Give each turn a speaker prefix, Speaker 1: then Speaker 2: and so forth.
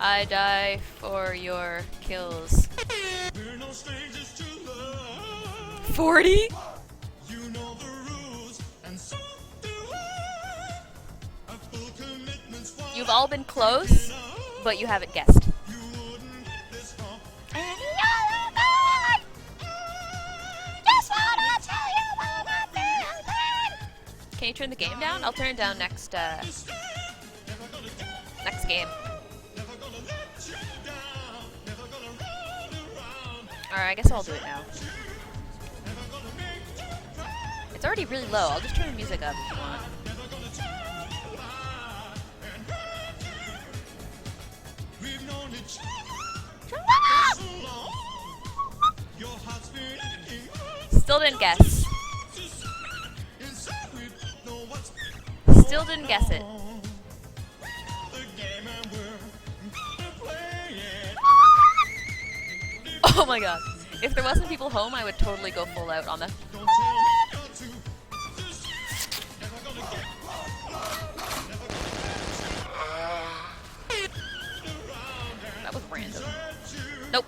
Speaker 1: I die for your kills. 40? You've all been close, but you haven't guessed. Can you turn the game down? I'll turn it down next game. Alright, I guess I'll do it now. It's already really low. I'll just turn the music up if you want. Still didn't guess. Still didn't guess it. Oh my god. If there wasn't people home, I would totally go full out on the... That was random. Nope.